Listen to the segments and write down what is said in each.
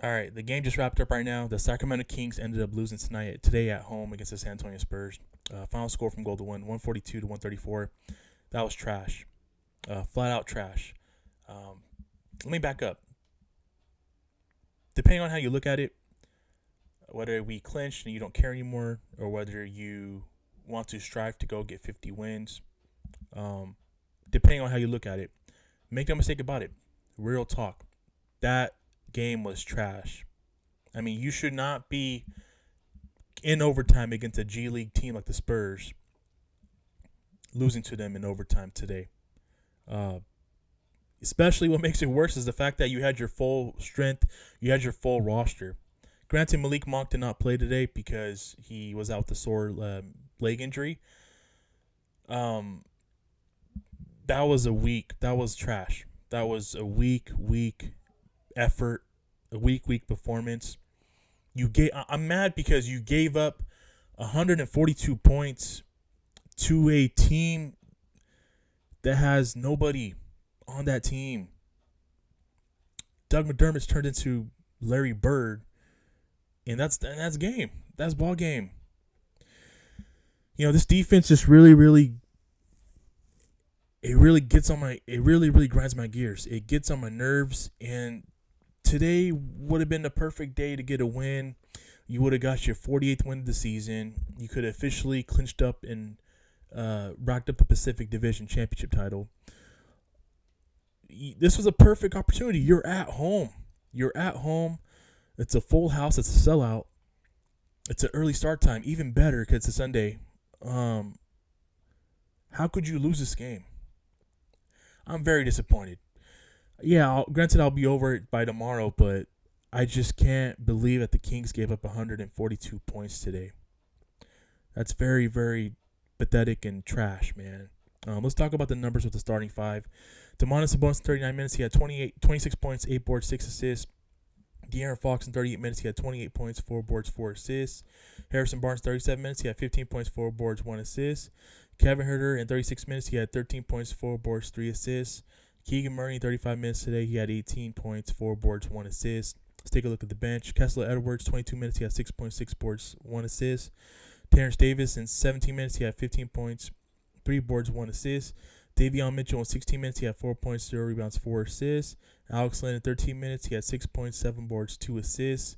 All right, the game just wrapped up right now. The Sacramento Kings ended up losing today at home against the San Antonio Spurs. Final score from goal to win, 142 to 134. That was trash, flat out trash. Um, Let me back up. Depending on how you look at it, whether we clinched and you don't care anymore, or whether you want to strive to go get 50 wins, um, depending on how you look at it, make no mistake about it. Real talk. That game was trash. I mean, you should not be in overtime against a G League team like the Spurs, losing to them in overtime today. Uh, Especially what makes it worse is the fact that you had your full strength, you had your full roster. Granted, Malik Monk did not play today because he was out with a sore leg injury. Um, that was trash. That was a weak effort, a weak performance. I'm mad because you gave up 142 points to a team that has nobody on that team. Doug McDermott's turned into Larry Bird, and that's game. That's ball game. You know, this defense just really it really grinds my gears. It gets on my nerves, and today would have been the perfect day to get a win. You would have got your 48th win of the season. You could have officially clinched up and racked up the Pacific Division Championship title. This was a perfect opportunity. You're at home. You're at home. It's a full house. It's a sellout. It's an early start time. Even better because it's a Sunday. How could you lose this game? I'm very disappointed. Yeah, granted, I'll be over it by tomorrow, but I just can't believe that the Kings gave up 142 points today. That's very pathetic and trash, man. Let's talk about the numbers with the starting five. Demonis Sabonis in 39 minutes, he had 26 points, 8 boards, 6 assists. De'Aaron Fox in 38 minutes, he had 28 points, 4 boards, 4 assists. Harrison Barnes, 37 minutes, he had 15 points, 4 boards, 1 assist. Kevin Huerter in 36 minutes, he had 13 points, 4 boards, 3 assists. Keegan Murray in 35 minutes today, he had 18 points, 4 boards, 1 assist. Let's take a look at the bench. Kessler Edwards, 22 minutes, he had 6.6 boards, 1 assist. Terrence Davis in 17 minutes, he had 15 points, 3 boards, 1 assist. Davion Mitchell in 16 minutes, he had 4 points, 0 rebounds, 4 assists. Alex Len in 13 minutes, he had 6 points, 7 boards, 2 assists.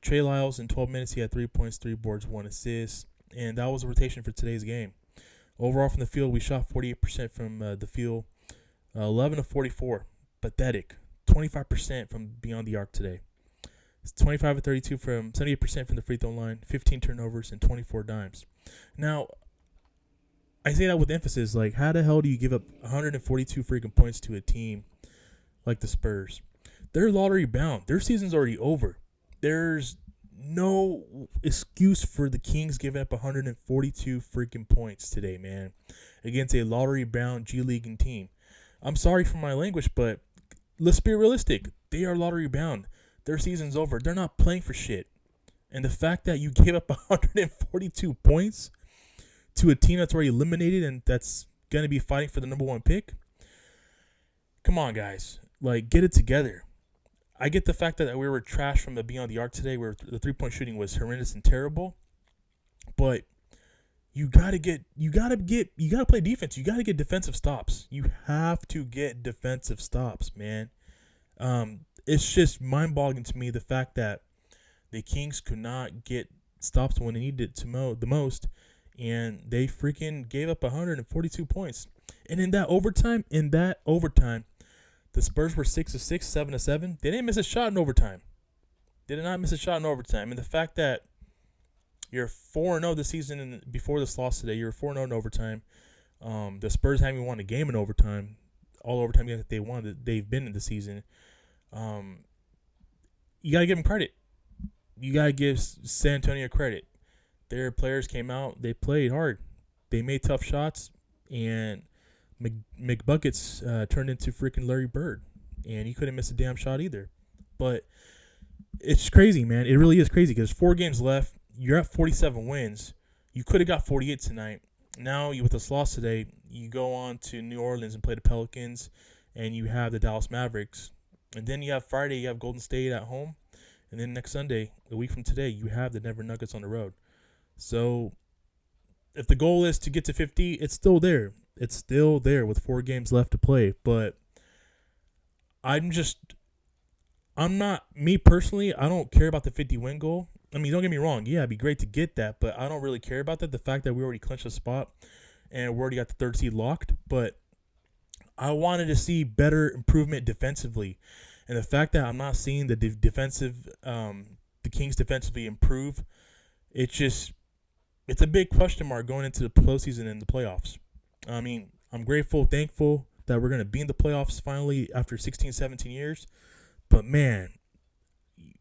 Trey Lyles in 12 minutes, he had 3 points, 3 boards, 1 assist. And that was a rotation for today's game. Overall from the field, we shot 48% from the field, 11 of 44. Pathetic. 25% from beyond the arc today. It's 25 of 32 from 78% from the free throw line, 15 turnovers, and 24 dimes. Now, I say that with emphasis. Like, how the hell do you give up 142 freaking points to a team like the Spurs? They're lottery bound. Their season's already over. There's no excuse for the Kings giving up 142 freaking points today, man, against a lottery bound G League team. I'm sorry for my language, but let's be realistic. They are lottery bound. Their season's over. They're not playing for shit. And the fact that you gave up 142 points to a team that's already eliminated and that's going to be fighting for the number 1 pick, come on, guys. Like, get it together. I get the fact that we were trash from the beyond the arc today, where the 3-point shooting was horrendous and terrible, but you gotta play defense. You gotta get defensive stops. You have to get defensive stops, man. It's just mind-boggling to me the fact that the Kings could not get stops when they needed it the most, and they freaking gave up 142 points. And in that overtime, the Spurs were 6 of 6, 7 of 7. They didn't miss a shot in overtime. They did not miss a shot in overtime. And the fact that you're 4-0 this season, and before this loss today, you're 4-0 in overtime. The Spurs haven't even won a game in overtime. All overtime games that they've been in the season. You got to give them credit. You got to give San Antonio credit. Their players came out. They played hard. They made tough shots. And McBuckets turned into freaking Larry Bird. And he couldn't miss a damn shot either. But it's crazy, man. It really is crazy because 4 games left. You're at 47 wins. You could have got 48 tonight. Now, with this loss today, you go on to New Orleans and play the Pelicans. And you have the Dallas Mavericks. And then you have Friday, you have Golden State at home. And then next Sunday, a week from today, you have the Denver Nuggets on the road. So if the goal is to get to 50, it's still there. It's still there with 4 games left to play. But I'm not, me personally, I don't care about the 50 win goal. I mean, don't get me wrong. Yeah, it'd be great to get that, but I don't really care about that. The fact that we already clinched a spot and we already got the 3rd seed locked. But I wanted to see better improvement defensively. And the fact that I'm not seeing the the Kings defensively improve, it's a big question mark going into the postseason and the playoffs. I mean, I'm grateful, thankful that we're going to be in the playoffs finally after 16, 17 years. But, man,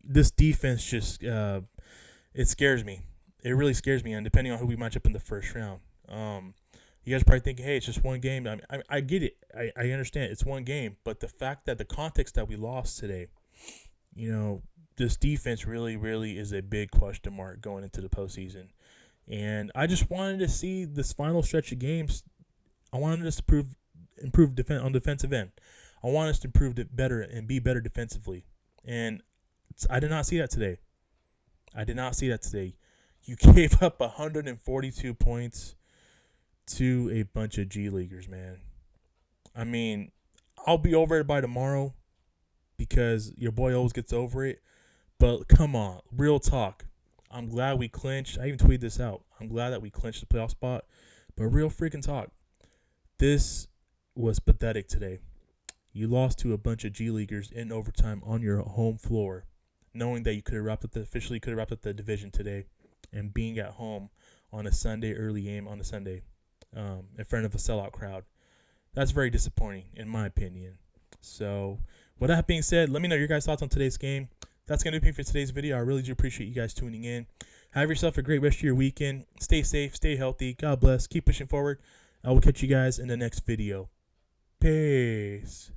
this defense just it scares me. It really scares me, and depending on who we match up in the first round. You guys are probably thinking, hey, it's just one game. I get it. I understand it's one game. But the fact that the context that we lost today, this defense really, really is a big question mark going into the postseason. And I just wanted to see this final stretch of games. I wanted us to improve on defensive end. I want us to improve it better and be better defensively. And I did not see that today. You gave up 142 points to a bunch of G Leaguers, man. I mean, I'll be over it by tomorrow because your boy always gets over it. But come on, real talk. I'm glad we clinched. I even tweeted this out. I'm glad that we clinched the playoff spot. But real freaking talk. This was pathetic today. You lost to a bunch of G Leaguers in overtime on your home floor, knowing that you could have officially wrapped up the division today, and being at home on a Sunday, early game on a Sunday, in front of a sellout crowd. That's very disappointing, in my opinion. So, with that being said, let me know your guys' thoughts on today's game. That's going to be it for today's video. I really do appreciate you guys tuning in. Have yourself a great rest of your weekend. Stay safe, stay healthy. God bless. Keep pushing forward. I will catch you guys in the next video. Peace.